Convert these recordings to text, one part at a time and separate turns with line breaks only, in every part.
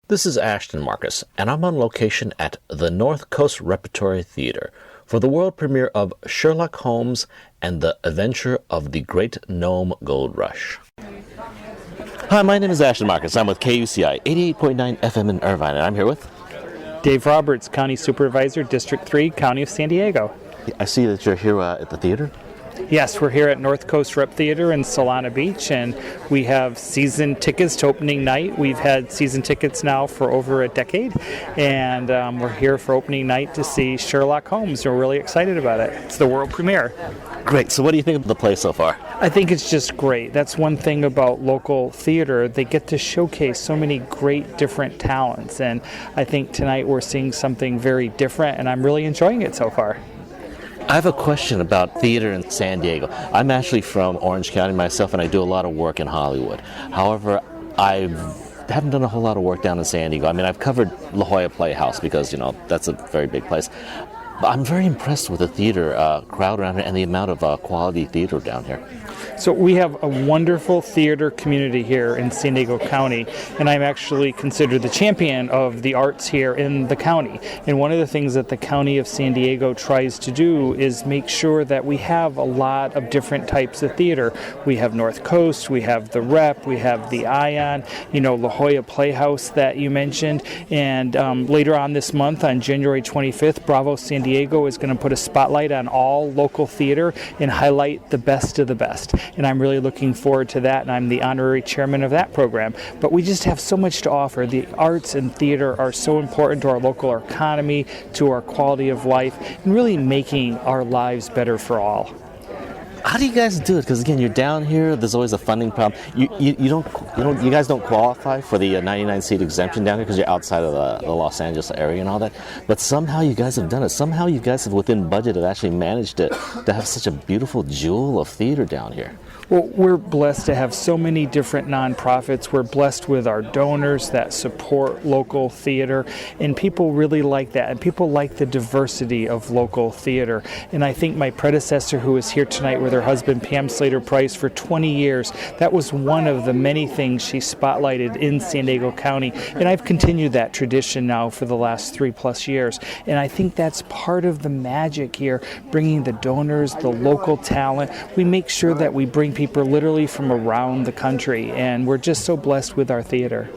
This is Ashton Marcus, and I'm on location at the North Coast Repertory Theater for the world premiere of Sherlock Holmes and the Adventure of the Great Nome Gold Rush. Hi, my name is Ashton Marcus. I'm with KUCI 88.9 FM in Irvine, and I'm here with
Dave Roberts, County Supervisor, District 3, County of San Diego.
I see that you're here at the theater.
Yes, we're here at North Coast Rep Theater in Solana Beach, and we have season tickets to opening night. We've had season tickets now for over a decade, and we're here for opening night to see Sherlock Holmes. We're really excited about it. It's the world premiere.
Great. So what do you think of the play so far?
I think it's just great. That's one thing about local theater. They get to showcase so many great different talents, and I think tonight we're seeing something very different, and I'm really enjoying it so far.
I have a question about theater in San Diego. I'm actually from Orange County myself, and I do a lot of work in Hollywood. However, I haven't done a whole lot of work down in San Diego. I mean, I've covered La Jolla Playhouse because, that's a very big place. But I'm very impressed with the theater crowd around here and the amount of quality theater down here.
So we have a wonderful theater community here in San Diego County, and I'm actually considered the champion of the arts here in the county. And one of the things that the County of San Diego tries to do is make sure that we have a lot of different types of theater. We have North Coast, we have the Rep, we have the Ion, La Jolla Playhouse that you mentioned, and later on this month, on January 25th, Bravo San Diego is going to put a spotlight on all local theater and highlight the best of the best. And I'm really looking forward to that, and I'm the honorary chairman of that program. But we just have so much to offer. The arts and theater are so important to our local economy, to our quality of life, and really making our lives better for all.
How do you guys do it? Because again, you're down here. There's always a funding problem. You guys don't qualify for the 99-seat exemption down here because you're outside of the Los Angeles area and all that. But somehow you guys have done it. Somehow you guys have, within budget, have actually managed to have such a beautiful jewel of theater down here.
Well, we're blessed to have so many different nonprofits. We're blessed with our donors that support local theater, and people really like that, and people like the diversity of local theater. And I think my predecessor, who is here tonight with her husband, Pam Slater-Price, for 20 years, that was one of the many things she spotlighted in San Diego County, and I've continued that tradition now for the last 3+ years. And I think that's part of the magic here, bringing the donors, the local talent. We make sure that we bring people literally from around the country, and we're just so blessed with our theater.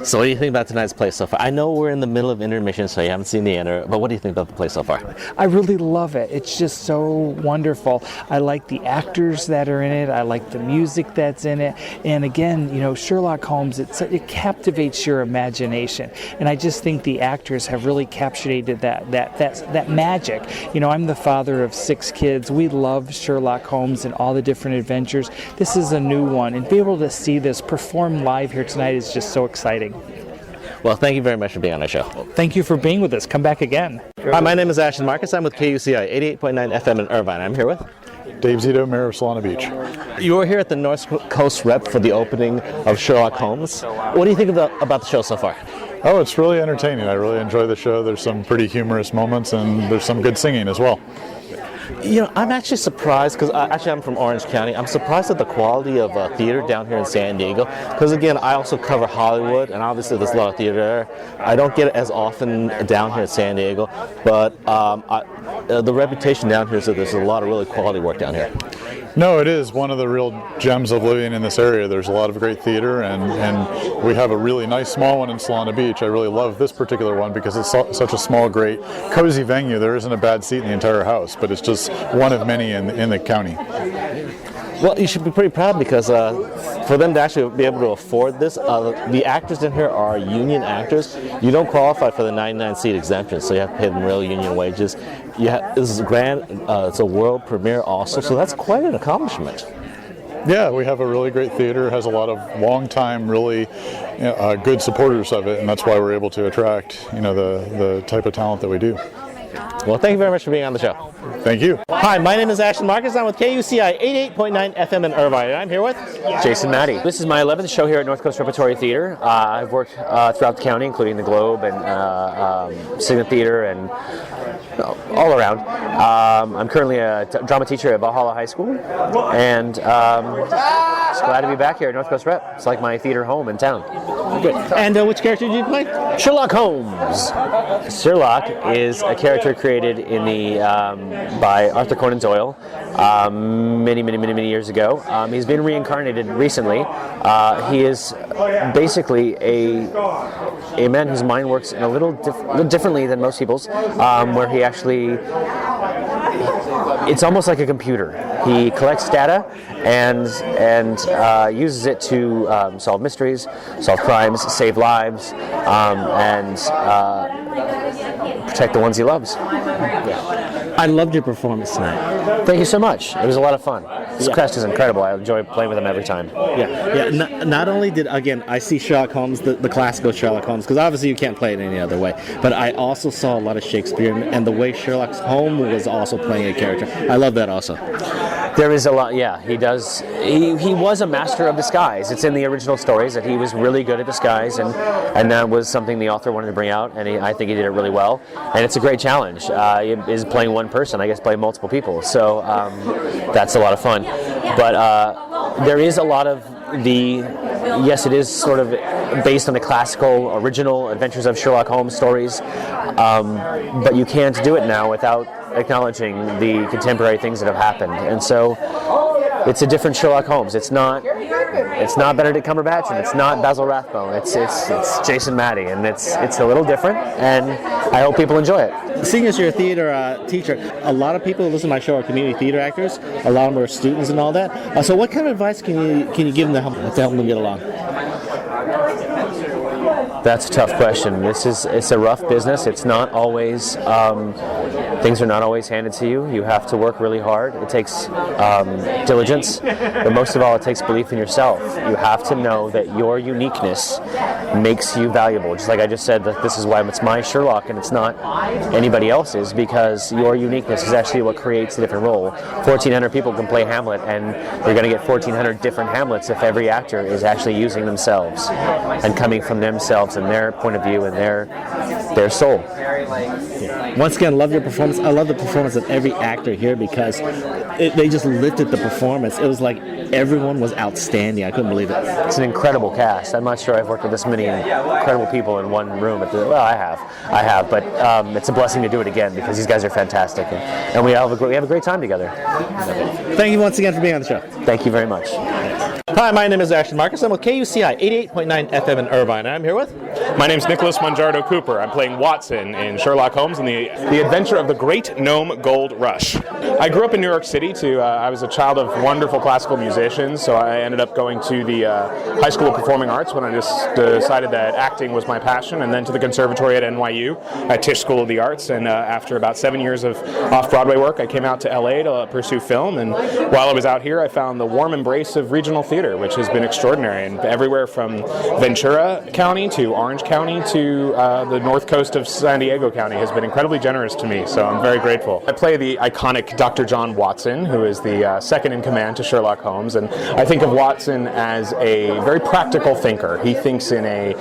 So what do you think about tonight's play so far? I know we're in the middle of intermission, so you haven't seen the enter, but what do you think about the play so far?
I really love it. It's just so wonderful. I like the actors that are in it. I like the music that's in it. And again, Sherlock Holmes, it captivates your imagination. And I just think the actors have really captured that magic. I'm the father of 6 kids. We love Sherlock Holmes and all the different adventures. This is a new one, and to be able to see this perform live here tonight is just so exciting.
Well, thank you very much for being on our show.
Thank you for being with us. Come back again.
Hi, my name is Ashton Marcus. I'm with KUCI 88.9 FM in Irvine. I'm here with
Dave Zito, Mayor of Solana Beach.
You are here at the North Coast Rep for the opening of Sherlock Holmes. What do you think about the show so far?
Oh, it's really entertaining. I really enjoy the show. There's some pretty humorous moments, and there's some good singing as well.
I'm actually surprised, because I'm from Orange County. I'm surprised at the quality of theater down here in San Diego, because again, I also cover Hollywood, and obviously there's a lot of theater there. I don't get it as often down here in San Diego, but the reputation down here is that there's a lot of really quality work down here.
No, it is one of the real gems of living in this area. There's a lot of great theater, and we have a really nice small one in Solana Beach. I really love this particular one because it's such a small, great, cozy venue. There isn't a bad seat in the entire house, but it's just one of many in the county.
Well, you should be pretty proud, because for them to actually be able to afford this, the actors in here are union actors. You don't qualify for the 99-seat exemption, so you have to pay them real union wages. This is grand. It's a world premiere also, so that's quite an accomplishment.
Yeah, we have a really great theater. It has a lot of long-time, really good supporters of it, and that's why we're able to attract the type of talent that we do.
Well, thank you very much for being on the show.
Thank you.
Hi, my name is Ashton Marcus. I'm with KUCI 88.9 FM in Irvine, and I'm here with
Jason Maddie. This is my 11th show here at North Coast Repertory Theater. I've worked throughout the county, including the Globe and Signet Theater and all around. I'm currently a drama teacher at Valhalla High School, and just glad to be back here at North Coast Rep. It's like my theater home in town.
Good. And which character did you play?
Sherlock Holmes. Sherlock is a character created in the by Arthur Conan Doyle many years ago. He's been reincarnated recently. He is basically a man whose mind works in a little differently than most people's, where he actually, it's almost like a computer. He collects data and uses it to solve mysteries, solve crimes, save lives, and protect the ones he loves.
I loved your performance tonight.
Thank you so much. It was a lot of fun. This cast is incredible. I enjoy playing with them every time.
Not only did, again, I see Sherlock Holmes, the classical Sherlock Holmes, because obviously you can't play it any other way, but I also saw a lot of Shakespeare, and the way Sherlock Holmes was also playing a character. I love that also.
There is a lot, yeah, he does. He was a master of disguise. It's in the original stories that he was really good at disguise, and that was something the author wanted to bring out, and I think he did it really well. And it's a great challenge. It is playing one person, I guess playing multiple people, so that's a lot of fun. But there is a lot of yes, it is sort of based on the classical, original Adventures of Sherlock Holmes stories, but you can't do it now without acknowledging the contemporary things that have happened, and so it's a different Sherlock Holmes. It's not Benedict Cumberbatch, and it's not Basil Rathbone. It's Jason Maddie, and it's a little different, and I hope people enjoy it.
Seeing as you're a theater teacher, a lot of people who listen to my show are community theater actors. A lot of them are students and all that. So what kind of advice can you give them to help them get along?
That's a tough question. It's a rough business. It's not always, things are not always handed to you. You have to work really hard. It takes diligence, but most of all, it takes belief in yourself. You have to know that your uniqueness makes you valuable. Just like I just said, that this is why it's my Sherlock and it's not anybody else's, because your uniqueness is actually what creates a different role. 1,400 people can play Hamlet, and you're going to get 1,400 different Hamlets if every actor is actually using themselves and coming from themselves and their point of view and their soul.
Once again, love your performance. I love the performance of every actor here because they just lifted the performance. It was like everyone was outstanding. I couldn't believe it.
It's an incredible cast. I'm not sure I've worked with this many incredible people in one room. I have, but it's a blessing to do it again because these guys are fantastic, and we have a great time together.
Thank you once again for being on the show.
Thank you very much.
Hi, my name is Ashton Marcus. I'm with KUCI 88.9 FM in Irvine, and I'm here with...
My name's Nicholas Mongiardo-Cooper. I'm playing Watson in Sherlock Holmes and the Adventure of the Great Nome Gold Rush. I grew up in New York City. I was a child of wonderful classical musicians, so I ended up going to the High School of Performing Arts when I just decided that acting was my passion, and then to the conservatory at NYU at Tisch School of the Arts. And after about 7 years of off-Broadway work, I came out to LA to pursue film, and while I was out here, I found the warm embrace of regional theater, which has been extraordinary, and everywhere from Ventura County to Orange County to the north coast of San Diego County has been incredibly generous to me, so I'm very grateful. I play the iconic Dr. John Watson, who is the second in command to Sherlock Holmes, and I think of Watson as a very practical thinker. He thinks in a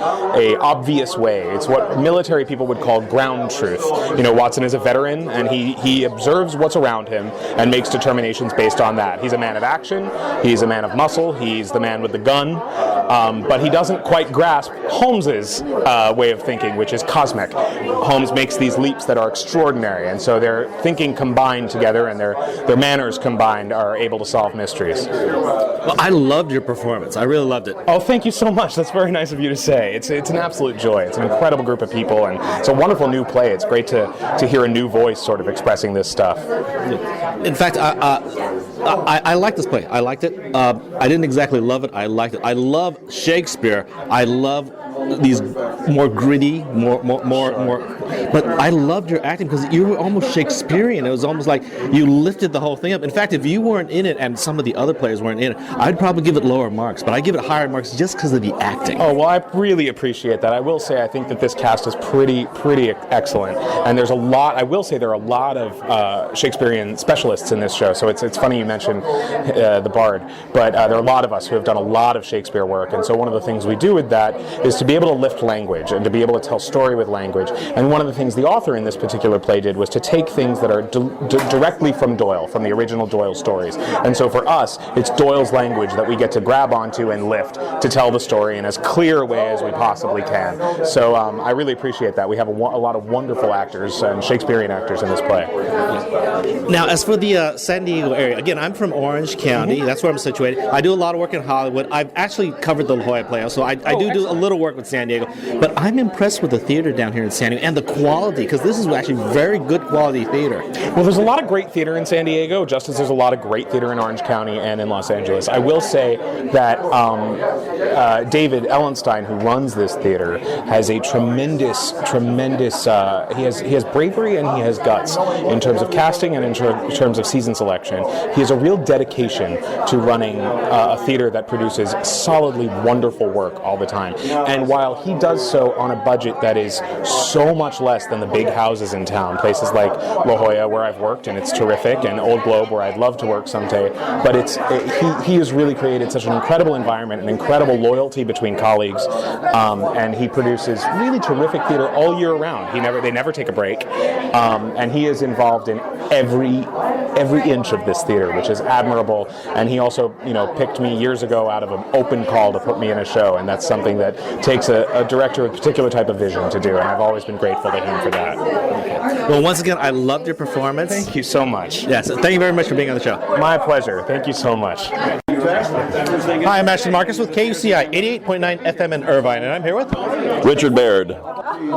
obvious way. It's what military people would call ground truth. You know, Watson is a veteran, and he observes what's around him and makes determinations based on that. He's a man of action, he's a man of muscle, he's the man with the gun, but he doesn't quite grasp Holmes's way of thinking, which is cosmic. Holmes makes these leaps that are extraordinary, and so their thinking combined together and their manners combined are able to solve mysteries.
Well, I loved your performance. I really loved it.
Oh, thank you so much. That's very nice of you to say. It's an absolute joy. It's an incredible group of people, and it's a wonderful new play. It's great to hear a new voice sort of expressing this stuff.
In fact, I like this play. I liked it. I didn't exactly love it. I liked it. I love Shakespeare. I love these more gritty, more. But I loved your acting because you were almost Shakespearean. It was almost like you lifted the whole thing up. In fact, if you weren't in it and some of the other players weren't in it, I'd probably give it lower marks. But I give it higher marks just because of the acting.
Oh, well, I really appreciate that. I will say I think that this cast is pretty excellent. And there's a lot, I will say there are a lot of Shakespearean specialists in this show. So it's funny you mentioned the Baird, but there are a lot of us who have done a lot of Shakespeare work. And so one of the things we do with that is to be able to lift language and to be able to tell story with language. And one of the things the author in this particular play did was to take things that are directly from Doyle, from the original Doyle stories. And so for us, it's Doyle's language that we get to grab onto and lift to tell the story in as clear a way as we possibly can. So I really appreciate that. We have a lot of wonderful actors and Shakespearean actors in this play.
Now, as for the San Diego area, again, I'm from Orange County. That's where I'm situated. I do a lot of work in Hollywood. I've actually covered the La Jolla Playhouse, so I do a little work with San Diego. But I'm impressed with the theater down here in San Diego and the quality, because this is actually very good quality theater.
Well, there's a lot of great theater in San Diego, just as there's a lot of great theater in Orange County and in Los Angeles. I will say that David Ellenstein, who runs this theater, has a tremendous. He has bravery and he has guts in terms of casting and in terms of season selection. He has a real dedication to running a theater that produces solidly wonderful work all the time. And while he does so on a budget that is so much less than the big houses in town, places like La Jolla, where I've worked, and it's terrific, and Old Globe, where I'd love to work someday, but he has really created such an incredible environment, an incredible loyalty between colleagues, and he produces really terrific theater all year round. They never take a break, and he is involved in every inch of this theater, which is admirable. And he also, picked me years ago out of an open call to put me in a show, and that's something that takes a director with a particular type of vision to do, and I've always been grateful to him for that.
Well, once again, I loved your performance.
Thank you so much.
Yes, thank you very much for being on the show.
My pleasure. Thank you so much.
Hi, I'm Ashton Marcus with KUCI 88.9 FM in Irvine, and I'm here with
Richard Baird.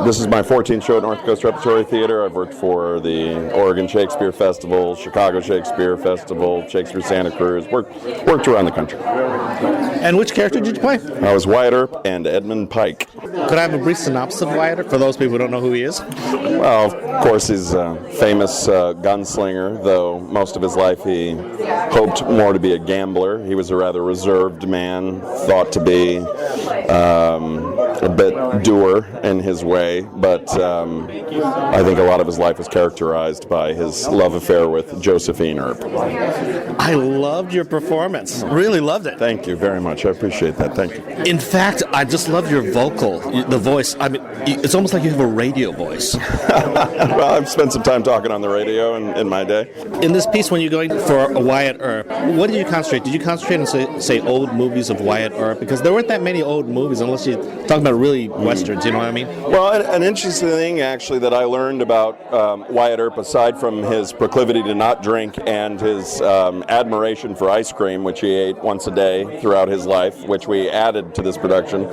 This is my 14th show at North Coast Repertory Theater. I've worked for the Oregon Shakespeare Festival, Chicago Shakespeare Festival, Shakespeare Santa Cruz, worked around the country.
And which character did you play?
I was Wyatt Earp and Edmund Pike.
Could I have a brief synopsis of Wyatt Earp for those people who don't know who he is?
Well, of course, he's a famous gunslinger, though most of his life he hoped more to be a gambler. He was a rather reserved man, thought to be a bit dour in his way, but I think a lot of his life was characterized by his love affair with Josephine Earp.
I loved your performance. Really loved it.
Thank you very much. I appreciate that. Thank you.
In fact, I just loved your vocal, the voice. I mean, it's almost like you have a radio voice.
Well, I've spent some time talking on the radio in my day.
In this piece, when you're going for a Wyatt Earp, what did you concentrate? Did you concentrate on, say old movies of Wyatt Earp? Because there weren't that many old movies, unless you're talking about really westerns, you know what I mean?
Well, an interesting thing, actually, that I learned about Wyatt Earp, aside from his proclivity to not drink and his admiration for ice cream, which he ate once a day throughout his life, which we added to this production,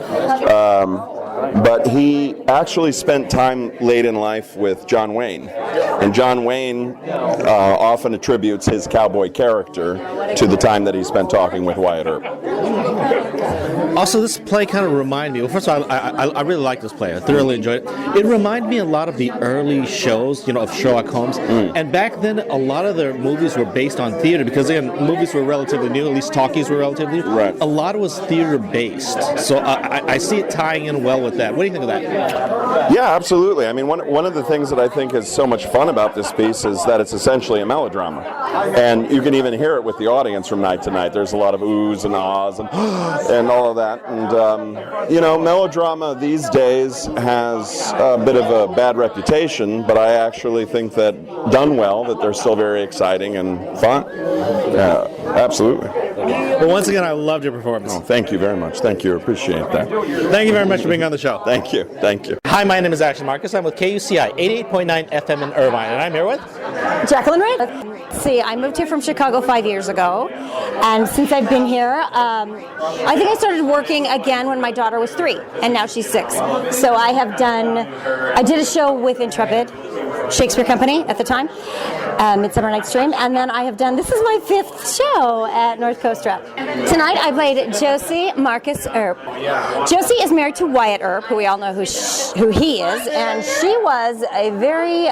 but he actually spent time late in life with John Wayne. And John Wayne often attributes his cowboy character to the time that he spent talking with Wyatt Earp.
Also, this play kind of reminded me, well, first of all, I really like this play. I thoroughly enjoyed it. It reminded me a lot of the early shows, of Sherlock Holmes. And back then, a lot of their movies were based on theater, because, again, movies were relatively new, at least talkies were relatively new.
Right.
A lot of it was theater-based. So I see it tying in well with that. What do you think of that?
Yeah, absolutely. I mean, one of the things that I think is so much fun about this piece is that it's essentially a melodrama. And you can even hear it with the audience from night to night. There's a lot of oohs and ahs and all of that. And, melodrama these days has a bit of a bad reputation, but I actually think that done well, that they're still very exciting and fun. Yeah, absolutely.
Well, once again, I loved your performance.
Oh, thank you very much. Thank you. Appreciate that.
Thank you very much for being on the show.
Thank you. Thank you.
Hi, my name is Ashton Marcus. I'm with KUCI 88.9 FM in Irvine, and I'm here with
Jacqueline Ray. See, I moved here from Chicago 5 years ago, and since I've been here, I think I started working again when my daughter was 3, and now she's 6. So I did a show with Intrepid, Shakespeare Company at the time, Midsummer Night's Dream, and then I have done, this is my 5th show at North Coast Rep. Tonight I played Josie Marcus Earp. Josie is married to Wyatt Earp, who we all know who he is, and she was a very,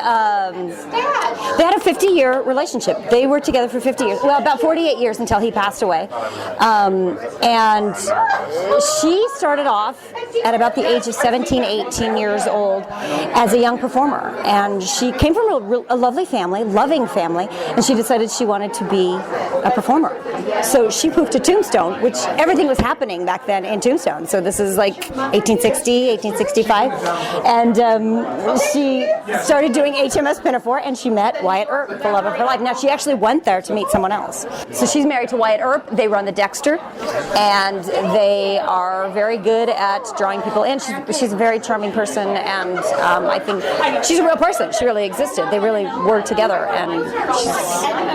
they had a 50-year relationship. They were together for 50 years, well, about 48 years until he passed away. And she started off at about the age of 17, 18 years old as a young performer. And she came from a lovely family, loving family, and she decided she wanted to be a performer. So she moved to Tombstone, which everything was happening back then in Tombstone. So this is like 1860, 1865. And she started doing HMS Pinafore, and she met Wyatt Earp, the love of her life. Now, she actually went there to meet someone else. So she's married to Wyatt Earp. They run the Dexter, and they are very good at drawing people in. She's a very charming person, and I think she's a real person. She really existed. They really were together, and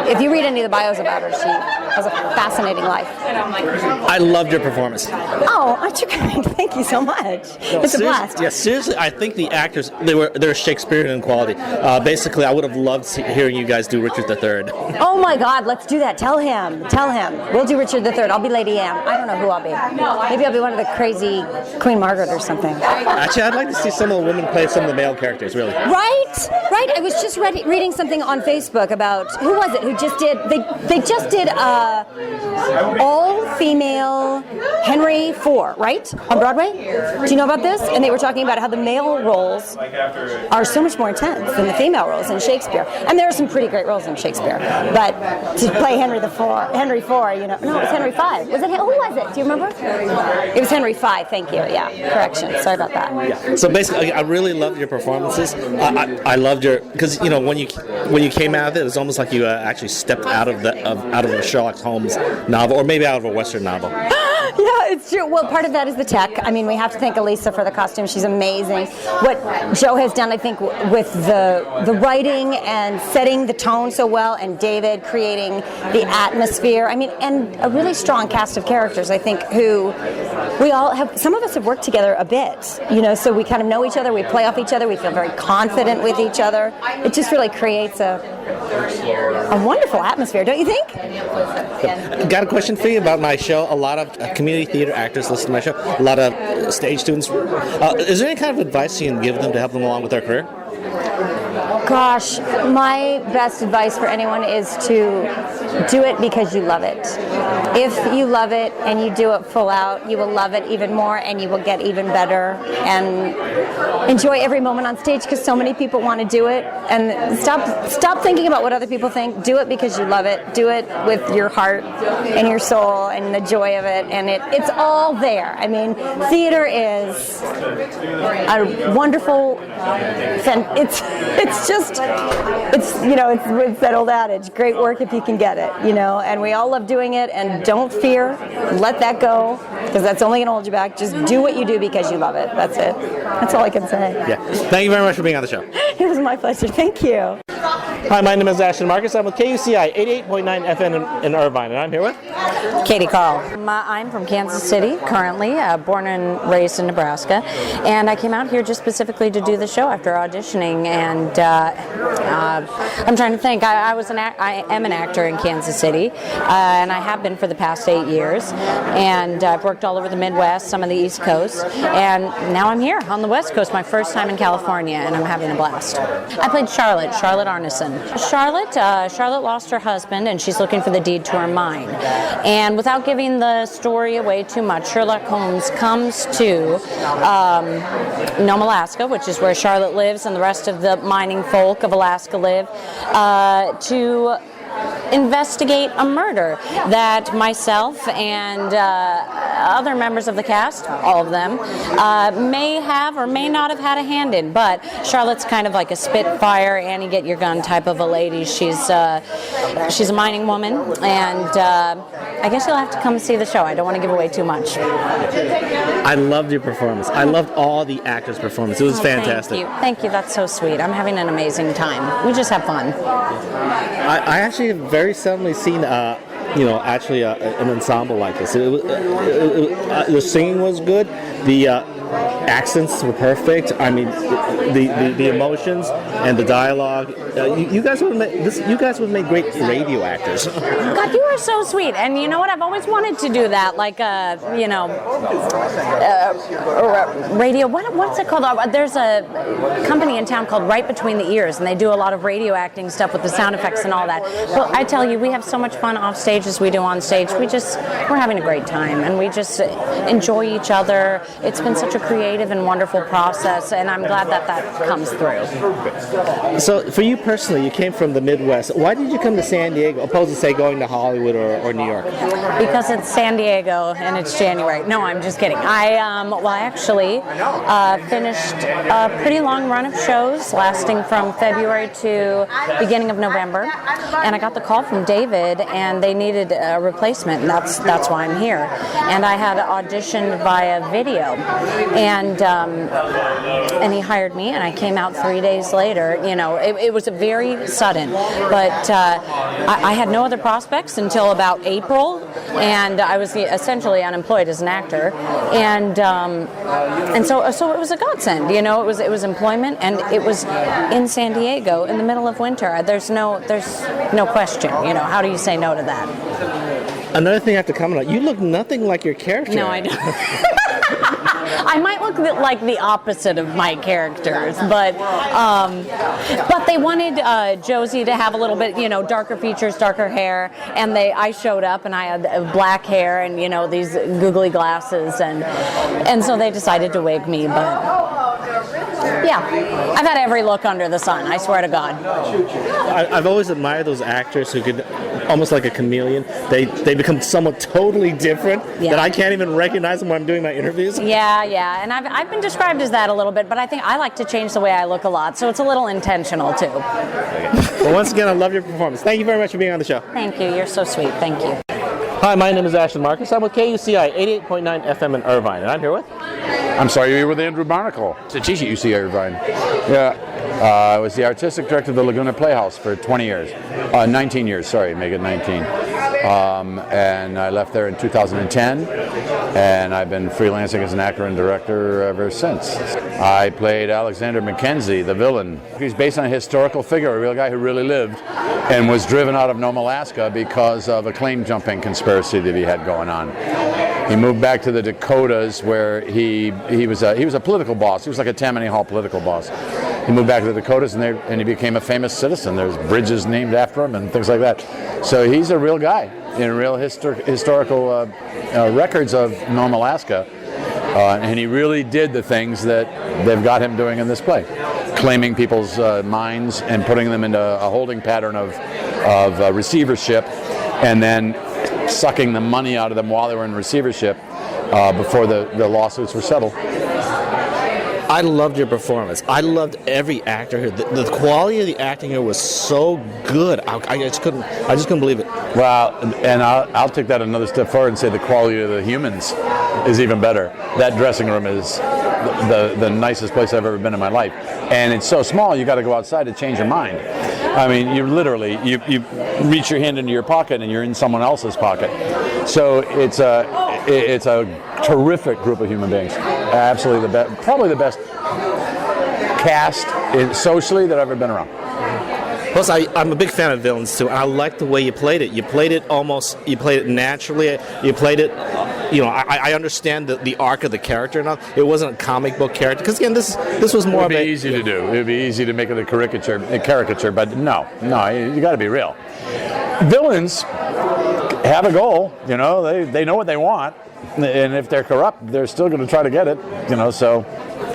if you read any of the bios about her, she has a fascinating life.
I loved your performance.
Oh, aren't you kind? Thank you so much.
No,
it's a blast.
Yeah, seriously, I think the actors, they're Shakespearean in quality. Basically, I would have loved hearing you guys do Richard III.
Oh my God, let's do that. Tell him. We'll do Richard III. I'll be Lady Anne. I don't know who I'll be. Maybe I'll be one of the crazy Queen Margaret or something.
Actually, I'd like to see some of the women play some of the male characters, really.
Right. I was just reading something on Facebook about, who was it who just did, they just did all-female Henry IV, right? On Broadway? Do you know about this? And they were talking about how the male roles are so much more intense than the female roles in Shakespeare. And there are some pretty great roles in Shakespeare. But to play Henry IV, you know, no, it was Henry V. Who was it? Do you remember? It was Henry V, thank you. Yeah, correction. Sorry about that.
Yeah. So basically, I really loved your performances. I loved your, because you know when you came out of it was almost like you actually stepped out of a Sherlock Holmes novel, or maybe out of a Western novel.
Yeah, it's true. Well, part of that is the tech. I mean, we have to thank Elisa for the costume. She's amazing. What Joe has done, I think, with the writing and setting the tone so well, and David creating the atmosphere. I mean, and a really strong cast of characters, I think, who we all have, some of us have worked together a bit, you know, so we kind of know each other, we play off each other, we feel very confident with each other. It just really creates a wonderful atmosphere, don't you think?
Got a question for you about my show. A lot of community theater actors listen to my show, a lot of stage students. Is there any kind of advice you can give them to help them along with their career?
Gosh, my best advice for anyone is to do it because you love it. If you love it and you do it full out, you will love it even more, and you will get even better and enjoy every moment on stage, because so many people want to do it. And stop thinking about what other people think. Do it because you love it. Do it with your heart and your soul and the joy of it, and it's all there. I mean, theater is a wonderful. It's you know, it's that old adage, great work if you can get it, you know, and we all love doing it, and don't fear, let that go, because that's only going to hold you back. Just do what you do because you love it. That's it. That's all I can say.
Yeah. Thank you very much for being on the show.
It was my pleasure. Thank you.
Hi, my name is Ashton Marcus. I'm with KUCI 88.9 FM in Irvine, and I'm here with
Katie Carl. I'm from Kansas City, currently, born and raised in Nebraska, and I came out here just specifically to do the show after auditioning, and I'm trying to think. I am an actor in Kansas City, and I have been for the past 8 years, and I've worked all over the Midwest, some of the East Coast, and now I'm here on the West Coast, my first time in California, and I'm having a blast. I played Charlotte Arneson. Charlotte lost her husband, and she's looking for the deed to her mine. And without giving the story away too much, Sherlock Holmes comes to Nome, Alaska, which is where Charlotte lives and the rest of the mining folk of Alaska live, to investigate a murder that myself and other members of the cast, all of them, may have or may not have had a hand in. But Charlotte's kind of like a Spitfire, Annie get your gun type of a lady. She's a mining woman, and I guess you'll have to come see the show. I don't want to give away too much.
I loved your performance. I loved all the actors' performance. It was fantastic.
Thank you. That's so sweet. I'm having an amazing time. We just have fun.
I actually have very seldomly seen an ensemble like this. The singing was good. accents were perfect. I mean, the emotions and the dialogue. You guys would have made great radio actors.
God, you are so sweet. And you know what? I've always wanted to do that, like radio. What's it called? There's a company in town called Right Between the Ears, and they do a lot of radio acting stuff with the sound effects and all that. But I tell you, we have so much fun off stage as we do on stage. We're having a great time, and we just enjoy each other. It's been such a creative and wonderful process, and I'm glad that comes through.
So, for you personally, you came from the Midwest. Why did you come to San Diego, opposed to, say, going to Hollywood or New York?
Because it's San Diego and it's January. No, I'm just kidding. I actually finished a pretty long run of shows lasting from February to beginning of November, and I got the call from David, and they needed a replacement, and that's why I'm here. And I had auditioned via video, and he hired me, and I came out 3 days later. You know, it was very sudden, but I had no other prospects until about April, and I was essentially unemployed as an actor, and so it was a godsend. You know, it was employment, and it was in San Diego in the middle of winter. There's no question. You know, how do you say no to that?
Another thing I have to comment on, you look nothing like your character.
No, I don't. I might look like the opposite of my characters, but they wanted Josie to have a little bit, you know, darker features, darker hair, and I showed up and I had black hair and, you know, these googly glasses, and so they decided to wig me, but yeah, I've had every look under the sun, I swear to God.
I've always admired those actors who could, almost like a chameleon, they become somewhat totally different that I can't even recognize them when I'm doing my interviews.
Yeah, and I've been described as that a little bit, but I think I like to change the way I look a lot, so it's a little intentional too.
Well, once again, I love your performance. Thank you very much for being on the show.
Thank you, you're so sweet, thank you.
Hi, my name is Ashton Marcus. I'm with KUCI 88.9 FM in Irvine, and I'm here with...
I'm sorry, you're with Andrew Monocle. To teach at UC Irvine. Yeah, I was the artistic director of the Laguna Playhouse for 20 years. 19 years, sorry, make it 19. And I left there in 2010, and I've been freelancing as an actor and director ever since. I played Alexander Mackenzie, the villain. He's based on a historical figure, a real guy who really lived, and was driven out of Nome, Alaska because of a claim-jumping conspiracy that he had going on. He moved back to the Dakotas, where he was a political boss. He was like a Tammany Hall political boss. He moved back to the Dakotas, and he became a famous citizen. There's bridges named after him and things like that. So he's a real guy in real historical records of Nome, Alaska. And he really did the things that they've got him doing in this play, claiming people's minds and putting them into a holding pattern of receivership, and then sucking the money out of them while they were in receivership before the lawsuits were settled.
I loved your performance. I loved every actor here. The quality of the acting here was so good. I just couldn't believe it.
Well, and I'll take that another step forward and say the quality of the humans is even better. That dressing room is the nicest place I've ever been in my life, and it's so small you got to go outside to change your mind. I mean, you literally you reach your hand into your pocket and you're in someone else's pocket. So it's a terrific group of human beings. Absolutely the best, probably the best cast socially that I've ever been around.
Plus, I'm a big fan of villains too. I like the way you played it. You played it naturally. You played it. I understand the arc of the character and all. It wasn't a comic book character, because again, this was more of a...
It would be easy to do. It would be easy to make it a caricature, but no, you got to be real. Villains have a goal. They know what they want, and if they're corrupt, they're still going to try to get it. So.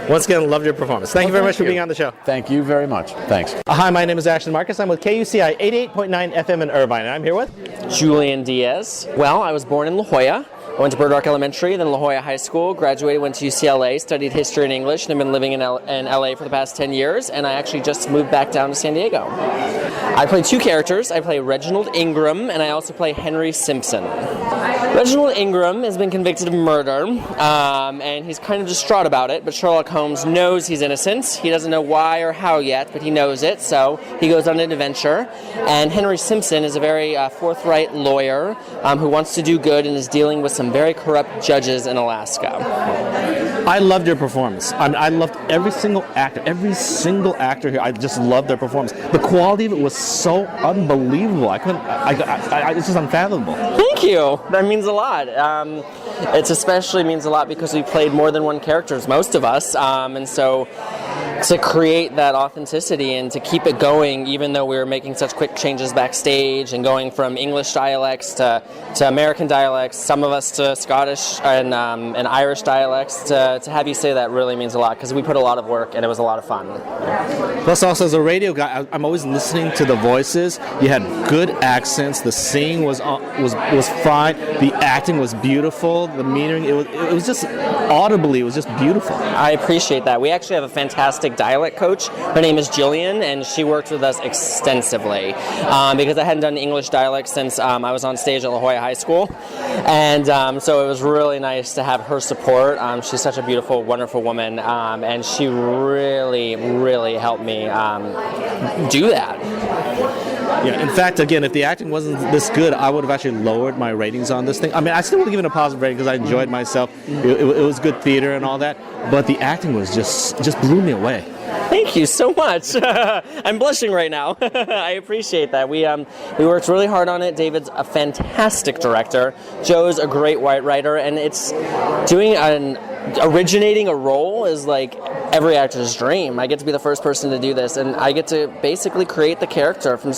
Once again, love your performance. Thank you very much for being on the show.
Thank you very much. Thanks.
Hi, my name is Ashton Marcus. I'm with KUCI 88.9 FM in Irvine, and I'm here with...
Julian Diaz. Well, I was born in La Jolla. I went to Bird Rock Elementary, then La Jolla High School, graduated, went to UCLA, studied history and English, and I've been living in LA for the past 10 years, and I actually just moved back down to San Diego. I play two characters. I play Reginald Ingram, and I also play Henry Simpson. Reginald Ingram has been convicted of murder, and he's kind of distraught about it, but Sherlock Holmes knows he's innocent. He doesn't know why or how yet, but he knows it, so he goes on an adventure. And Henry Simpson is a very forthright lawyer who wants to do good and is dealing with some very corrupt judges in Alaska.
I loved your performance. I loved every single actor here. I just loved their performance. The quality of it was so unbelievable. It's just unfathomable.
Thank you. That means a lot. It especially means a lot because we played more than one character, most of us, and so to create that authenticity and to keep it going, even though we were making such quick changes backstage and going from English dialects to American dialects, some of us to Scottish and Irish dialects, to have you say that really means a lot because we put a lot of work and it was a lot of fun.
Plus, also as a radio guy, I'm always listening to the voices. You had good accents. The singing was fine. The acting was beautiful. The metering, it was just audibly, it was just beautiful.
I appreciate that. We actually have a fantastic dialect coach. Her name is Jillian, and she worked with us extensively because I hadn't done English dialect since I was on stage at La Jolla High School, and so it was really nice to have her support. She's such a beautiful, wonderful woman, and she really, really helped me do that.
Yeah, in fact, again, if the acting wasn't this good, I would have actually lowered my ratings on this thing. I mean, I still would have given it a positive rating because I enjoyed myself. It was good theater and all that, but the acting was just blew me away.
Thank you so much. I'm blushing right now. I appreciate that. We worked really hard on it. David's a fantastic director. Joe's a great writer, and it's originating a role is like every actor's dream. I get to be the first person to do this, and I get to basically create the character from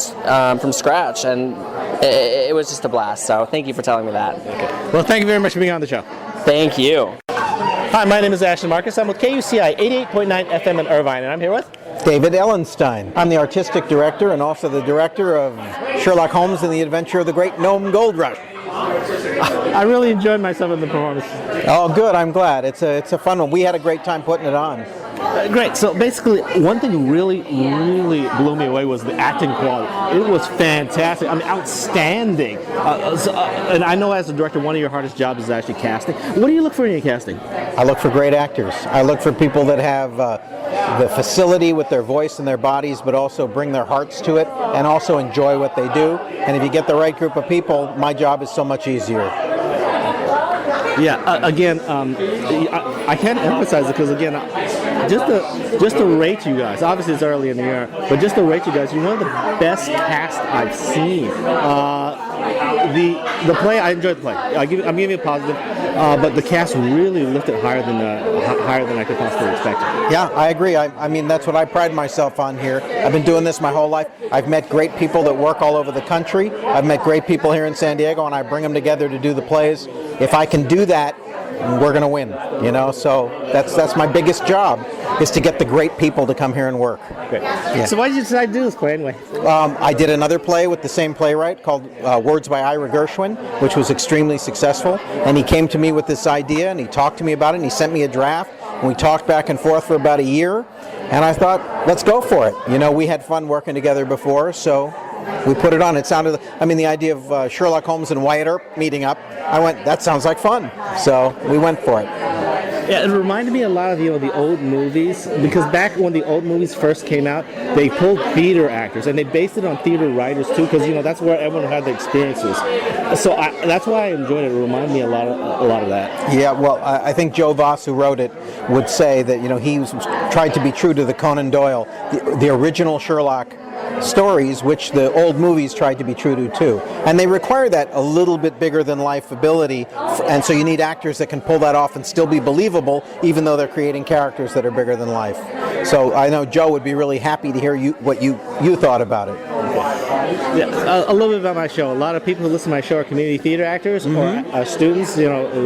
scratch, and it was just a blast. So thank you for telling me that.
Okay. Well, thank you very much for being on the show.
Thank you.
Hi, my name is Ashton Marcus. I'm with KUCI 88.9 FM in Irvine, and I'm here with
David Ellenstein. I'm the artistic director and also the director of Sherlock Holmes and the Adventure of the Great Nome Gold Rush.
I really enjoyed myself in the performance.
Oh, good. I'm glad. It's a fun one. We had a great time putting it on.
Great. So basically, one thing really blew me away was the acting quality. It was fantastic. I mean, outstanding. And I know as a director, one of your hardest jobs is actually casting. What do you look for in your casting?
I look for great actors. I look for people that have the facility with their voice and their bodies, but also bring their hearts to it and also enjoy what they do. And if you get the right group of people, my job is so much easier.
Yeah, again, I can't emphasize it because, again, just to rate you guys, obviously it's early in the year, but just to rate you guys, you're one of the best cast I've seen. The play, I enjoyed the play. I'm giving it a positive, but the cast really lifted higher than I could possibly expect.
Yeah, I agree. I mean, that's what I pride myself on here. I've been doing this my whole life. I've met great people that work all over the country. I've met great people here in San Diego, and I bring them together to do the plays. If I can do that, we're going to win, you know. So that's my biggest job, is to get the great people to come here and work.
Great.
Yeah.
So why did you decide to do this play anyway?
I did another play with the same playwright called Words by Ira Gershwin, which was extremely successful. And he came to me with this idea, and he talked to me about it, and he sent me a draft. And we talked back and forth for about a year. And I thought, let's go for it. You know, we had fun working together before, so we put it on. It sounded, the idea of Sherlock Holmes and Wyatt Earp meeting up, I went, that sounds like fun. So we went for it.
Yeah, it reminded me a lot of the old movies, because back when the old movies first came out, they pulled theater actors and they based it on theater writers too, because that's where everyone had the experiences. So that's why I enjoyed it. It reminded me a lot of that.
Yeah, well, I think Joe Voss, who wrote it, would say that he tried to be true to the Conan Doyle, the original Sherlock stories, which the old movies tried to be true to too. And they require that a little bit bigger than life ability, and so you need actors that can pull that off and still be believable, even though they're creating characters that are bigger than life. So I know Joe would be really happy to hear what you thought about it.
Yeah, a little bit about my show. A lot of people who listen to my show are community theater actors or students,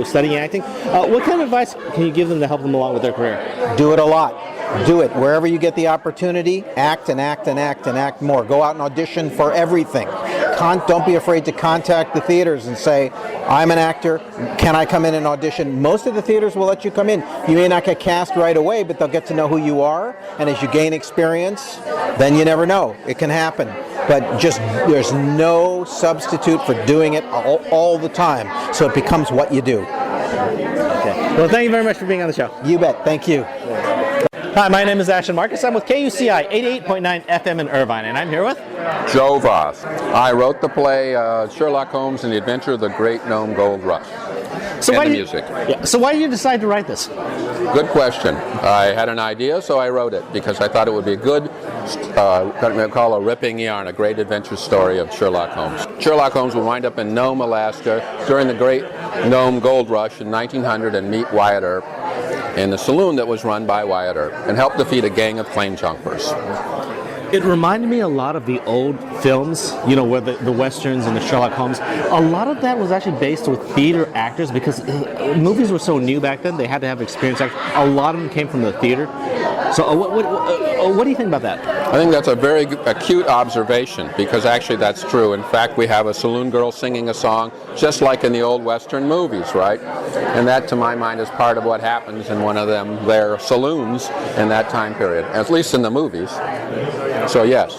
studying acting. What kind of advice can you give them to help them along with their career?
Do it a lot. Do it. Wherever you get the opportunity, act and act and act and act more. Go out and audition for everything. Don't be afraid to contact the theaters and say, I'm an actor, can I come in and audition? Most of the theaters will let you come in. You may not get cast right away, but they'll get to know who you are, and as you gain experience, then you never know. It can happen. But there's no substitute for doing it all the time, so it becomes what you do.
Okay. Well, thank you very much for being on the show.
You bet. Thank you.
Hi, my name is Ashton Marcus. I'm with KUCI 88.9 FM in Irvine, and I'm here with
Joe Voss. I wrote the play Sherlock Holmes and the Adventure of the Great Nome Gold Rush.
So
and
why
the
did,
music.
Yeah. So why did you decide to write this?
Good question. I had an idea, so I wrote it because I thought it would be a good, what we call a ripping yarn, a great adventure story of Sherlock Holmes. Sherlock Holmes would wind up in Nome, Alaska during the great Nome Gold Rush in 1900 and meet Wyatt Earp in the saloon that was run by Wyatt Earp and help defeat a gang of claim jumpers.
It reminded me a lot of the old films, you know, where the westerns and the Sherlock Holmes. A lot of that was actually based with theater actors because movies were so new back then. They had to have experienced actors. A lot of them came from the theater. So what do you think about that?
I think that's a very acute observation because actually that's true. In fact, we have a saloon girl singing a song just like in the old western movies, right? And that, to my mind, is part of what happens in one of their saloons in that time period, at least in the movies. So yes.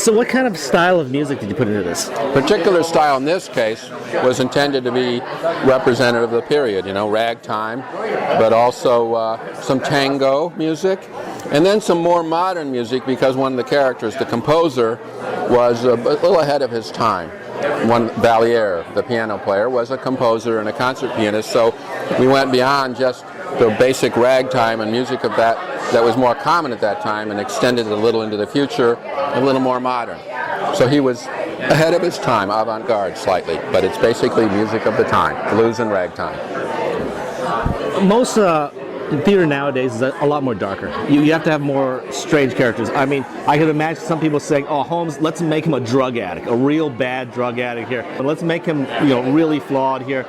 So what kind of style of music did you put into this?
Particular style in this case was intended to be representative of the period, you know, ragtime, but also some tango music, and then some more modern music because one of the characters, the composer, was a little ahead of his time. One Valier, the piano player, was a composer and a concert pianist, so we went beyond just the basic ragtime and music of that was more common at that time and extended it a little into the future, a little more modern. So he was ahead of his time, avant-garde slightly, but it's basically music of the time, blues and ragtime.
Most theater nowadays is a lot more darker. You have to have more strange characters. I mean, I can imagine some people saying, "Oh, Holmes, let's make him a drug addict, a real bad drug addict here. But let's make him, you know, really flawed here."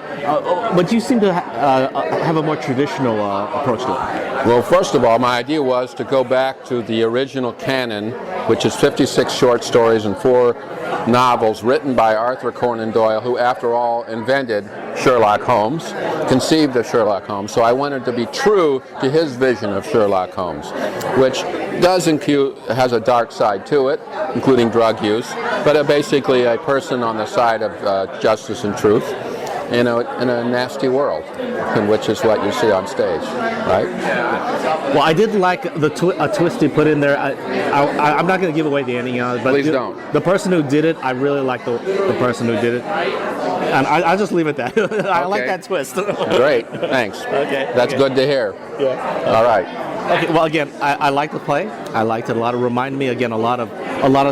But you seem to have a more traditional approach to it.
Well, first of all, my idea was to go back to the original canon, which is 56 short stories and 4 novels written by Arthur Conan Doyle, who, after all, invented Sherlock Holmes, conceived of Sherlock Holmes. So I wanted to be true to his vision of Sherlock Holmes, which has a dark side to it, including drug use, but basically a person on the side of justice and truth in a nasty world, which is what you see on stage, right?
Well, I did like a twist you put in there. I'm not going to give away the ending, but
please don't.
The person who did it, I really like the person who did it. And I'll just leave it at that. I like that twist.
Great, thanks.
Okay.
That's good to hear.
Yeah.
All right.
Okay. Well, again, I like the play. I liked it a lot. It reminded me again a lot of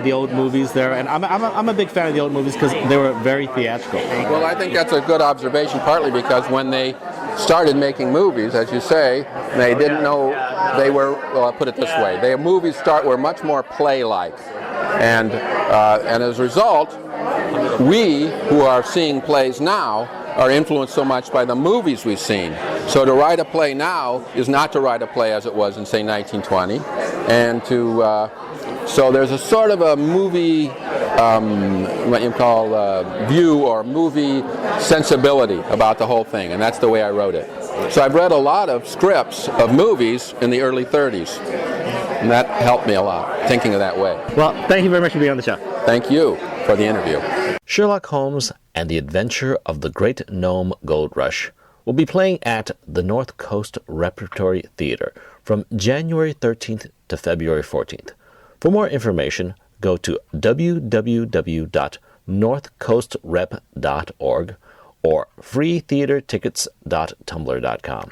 the old movies there, and I'm a big fan of the old movies because they were very theatrical.
Well, I think that's a good observation, partly because when they started making movies, as you say, they didn't know they were. Well, I'll put it this way: their movies were much more play-like, and as a result, we who are seeing plays now are influenced so much by the movies we've seen. So to write a play now is not to write a play as it was in, say, 1920, and so there's a sort of a movie, what you call view or movie sensibility about the whole thing, and that's the way I wrote it. So I've read a lot of scripts of movies in the early 30s, and that helped me a lot, thinking of that way.
Well, thank you very much for being on the show.
Thank you for the interview.
Sherlock Holmes and the Adventure of the Great Nome Gold Rush will be playing at the North Coast Repertory Theater from January 13th to February 14th. For more information, go to www.northcoastrep.org or freetheatertickets.tumblr.com.